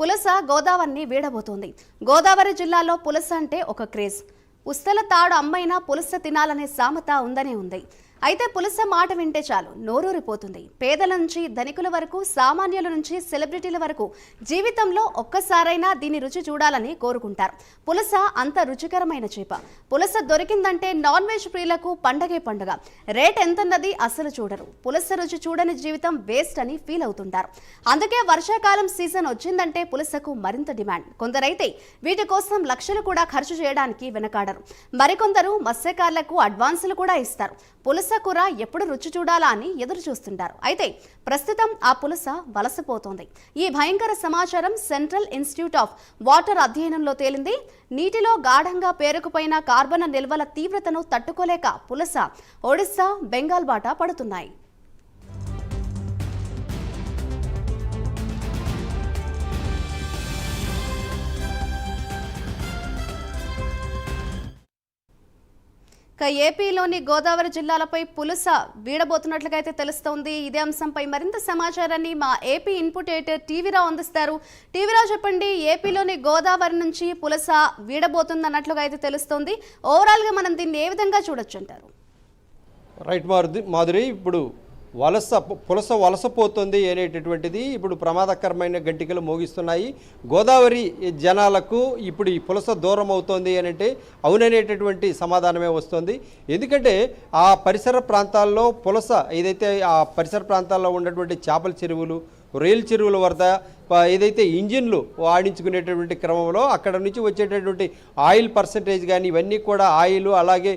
పులస గోదావరిని వీడబోతోంది. గోదావరి జిల్లాలో పులస అంటే ఒక క్రేజ్. ఉస్తల తాడు అమ్మైనా పులస తినాలనే సామెత ఉందనే ఉంది. అయితే పులస మాట వింటే చాలు నోరూరిపోతుంది. పేదల నుంచి ధనికుల వరకు, సామాన్యుల నుంచి సెలబ్రిటీల వరకు జీవితంలో ఒక్కసారైనా దీని రుచి చూడాలని కోరుకుంటారు. పులస అంత రుచికరమైన చేప. పులస దొరికిందంటే నాన్ వెజ్ ప్రియులకు పండగే పండుగ. రేట్ ఎంతన్నది అసలు చూడరు. పులస రుచి చూడని జీవితం వేస్ట్ అని ఫీల్ అవుతుంటారు. అందుకే వర్షాకాలం సీజన్ వచ్చిందంటే పులసకు మరింత డిమాండ్. కొందరైతే వీటి కోసం లక్షలు కూడా ఖర్చు చేయడానికి వెనకాడరు. మరికొందరు మత్స్యకారులకు అడ్వాన్సులు కూడా ఇస్తారు. పులస కూర ఎప్పుడు రుచి చూడాలా అని ఎదురు చూస్తుంటారు. అయితే ప్రస్తుతం ఆ పులస వలసపోతోంది. ఈ భయంకర సమాచారం సెంట్రల్ ఇన్స్టిట్యూట్ ఆఫ్ వాటర్ అధ్యయనంలో తేలింది. నీటిలో గాఢంగా పేరుకుపోయిన కార్బన్ నిల్వల తీవ్రతను తట్టుకోలేక పులస ఒడిశా, బెంగాల్ బాట పడుతున్నాయి. ఏపీలోని గోదావరి జిల్లాలపై పులస వీడబోతున్నట్లుగా అయితే తెలుస్తోంది. ఇదే అంశంపై మరింత సమాచారాన్ని మా ఏపీ ఇన్పుట్ ఎడిటర్ టీవీరావు అందిస్తారు. టీవీరావు, చెప్పండి, ఏపీలోని గోదావరి నుంచి పులస వీడబోతుంది అన్నట్లుగా అయితే తెలుస్తోంది. ఓవరాల్ గా మనం దీన్ని ఏ విధంగా చూడొచ్చు అంటారు? రైట్ మాధురి, ఇప్పుడు పులస వలసపోతుంది అనేటటువంటిది ఇప్పుడు ప్రమాదకరమైన గంటికలు మోగిస్తున్నాయి. గోదావరి జనాలకు ఇప్పుడు ఈ పులస దూరం అవుతోంది అని అంటే అవుననేటటువంటి సమాధానమే వస్తుంది. ఎందుకంటే ఆ పరిసర ప్రాంతాల్లో పులస ఏదైతే ఆ పరిసర ప్రాంతాల్లో ఉన్నటువంటి చేపల చెరువులు, రొయ్యల చెరువుల వద్ద ఏదైతే ఇంజిన్లు ఆడించుకునేటటువంటి క్రమంలో అక్కడ నుంచి వచ్చేటటువంటి ఆయిల్ పర్సంటేజ్ కానీ ఇవన్నీ కూడా ఆయిల్, అలాగే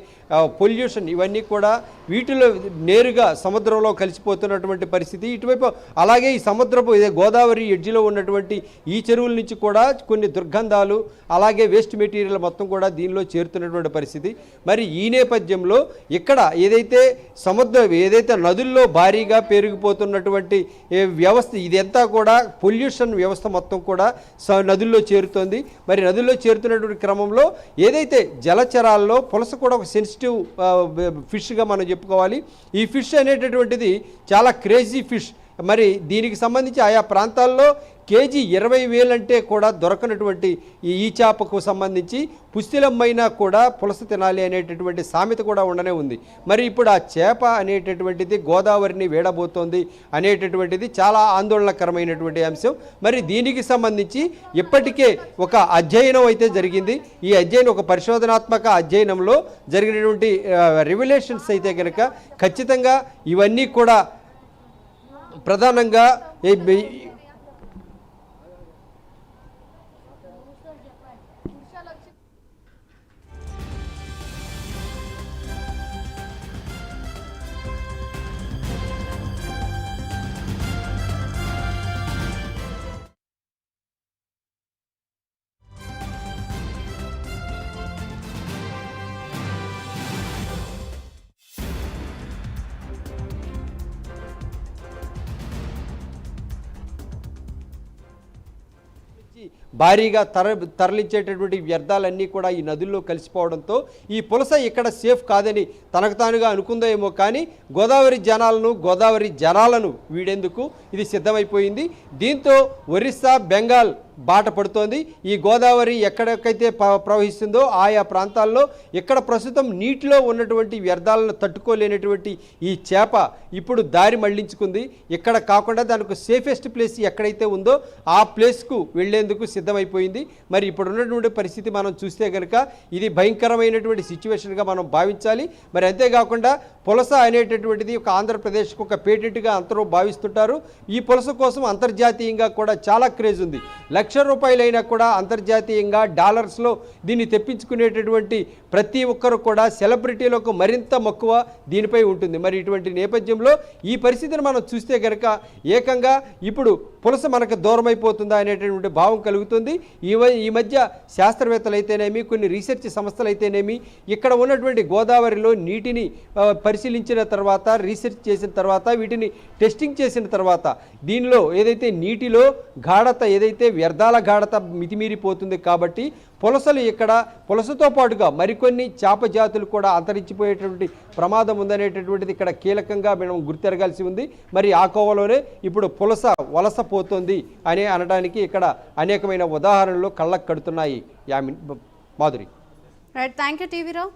పొల్యూషన్ ఇవన్నీ కూడా వీటిలో నేరుగా సముద్రంలో కలిసిపోతున్నటువంటి పరిస్థితి. ఇటువైపు అలాగే ఈ సముద్రపు గోదావరి ఎడ్జిలో ఉన్నటువంటి ఈ చెరువుల నుంచి కూడా కొన్ని దుర్గంధాలు, అలాగే వేస్ట్ మెటీరియల్ మొత్తం కూడా దీనిలో చేరుతున్నటువంటి పరిస్థితి. మరి ఈ నేపథ్యంలో ఇక్కడ ఏదైతే నదుల్లో భారీగా పెరిగిపోతున్నటువంటి వ్యవస్థ ఇదంతా కూడా పొల్యూషన్ వ్యవస్థ మొత్తం కూడా నదుల్లో చేరుతోంది. మరి నదుల్లో చేరుతున్నటువంటి క్రమంలో ఏదైతే జలచరాల్లో పులస కూడా ఒక సెన్సిటివ్ ఫిష్గా మనం చెప్పుకోవాలి. ఈ ఫిష్ అనేటటువంటిది చాలా క్రేజీ ఫిష్. మరి దీనికి సంబంధించి ఆయా ప్రాంతాల్లో కేజీ 20,000 అంటే కూడా దొరకనటువంటి ఈ చేపకు సంబంధించి పుస్తెలమ్మైనా కూడా పులస తినాలి అనేటటువంటి సామెత కూడా ఉండనే ఉంది. మరి ఇప్పుడు ఆ చేప అనేటటువంటిది గోదావరిని వేడబోతోంది అనేటటువంటిది చాలా ఆందోళనకరమైనటువంటి అంశం. మరి దీనికి సంబంధించి ఇప్పటికే ఒక అధ్యయనం అయితే జరిగింది. ఈ అధ్యయనం ఒక పరిశోధనాత్మక అధ్యయనంలో జరిగినటువంటి రివల్యూషన్స్ అయితే కనుక ఖచ్చితంగా ఇవన్నీ కూడా ప్రధానంగా భారీగా తరలించేటటువంటి వ్యర్థాలన్నీ కూడా ఈ నదుల్లో కలిసిపోవడంతో ఈ పులస ఇక్కడ సేఫ్ కాదని తనకు తానుగా అనుకుందో ఏమో, కానీ గోదావరి జనాలను వీడేందుకు ఇది సిద్ధమైపోయింది. దీంతో ఒరిస్సా, బెంగాల్ బాట పడుతోంది. ఈ గోదావరి ఎక్కడెక్కడైతే ప్రవహిస్తుందో ఆయా ప్రాంతాల్లో ఇక్కడ ప్రస్తుతం నీటిలో ఉన్నటువంటి వ్యర్థాలను తట్టుకోలేనటువంటి ఈ చేప ఇప్పుడు దారి మళ్లించుకుంది. ఇక్కడ కాకుండా దానికి సేఫెస్ట్ ప్లేస్ ఎక్కడైతే ఉందో ఆ ప్లేస్కు వెళ్లేందుకు సిద్ధమైపోయింది. మరి ఇప్పుడు ఉన్నటువంటి పరిస్థితి మనం చూస్తే కనుక ఇది భయంకరమైనటువంటి సిచ్యువేషన్గా మనం భావించాలి. మరి అంతేకాకుండా పులస అనేటటువంటిది ఒక ఆంధ్రప్రదేశ్కు ఒక పేటెంట్గా అందరూ భావిస్తుంటారు. ఈ పులస కోసం అంతర్జాతీయంగా కూడా చాలా క్రేజ్ ఉంది. ₹1,00,000 కూడా అంతర్జాతీయంగా డాలర్స్లో దీన్ని తెప్పించుకునేటటువంటి ప్రతి ఒక్కరు కూడా సెలబ్రిటీలకు మరింత మక్కువ దీనిపై ఉంటుంది. మరి ఇటువంటి నేపథ్యంలో ఈ పరిస్థితిని మనం చూస్తే కనుక ఏకంగా ఇప్పుడు పులస మనకు దూరం అయిపోతుందా అనేటటువంటి భావం కలుగుతుంది. ఈ మధ్య శాస్త్రవేత్తలు అయితేనేమి, కొన్ని రీసెర్చ్ సంస్థలు అయితేనేమి ఇక్కడ ఉన్నటువంటి గోదావరిలో నీటిని పరిశీలించిన తర్వాత, రీసెర్చ్ చేసిన తర్వాత, వీటిని టెస్టింగ్ చేసిన తర్వాత దీనిలో ఏదైతే నీటిలో గాఢత ఏదైతే వ్యర్థాల గాఢత మితిమీరిపోతుంది కాబట్టి పులసలు ఇక్కడ పులసతో పాటుగా మరికొన్ని చేప జాతులు కూడా అంతరించిపోయేటువంటి ప్రమాదం ఉందనేటటువంటిది ఇక్కడ కీలకంగా మనం గుర్తెరగాల్సి ఉంది. మరి ఆ కోవలోనే ఇప్పుడు పులస వలస పోతుంది అని అనడానికి ఇక్కడ అనేకమైన ఉదాహరణలు కళ్ళకు కడుతున్నాయి. Madhuri. Right, thank you TV Rao.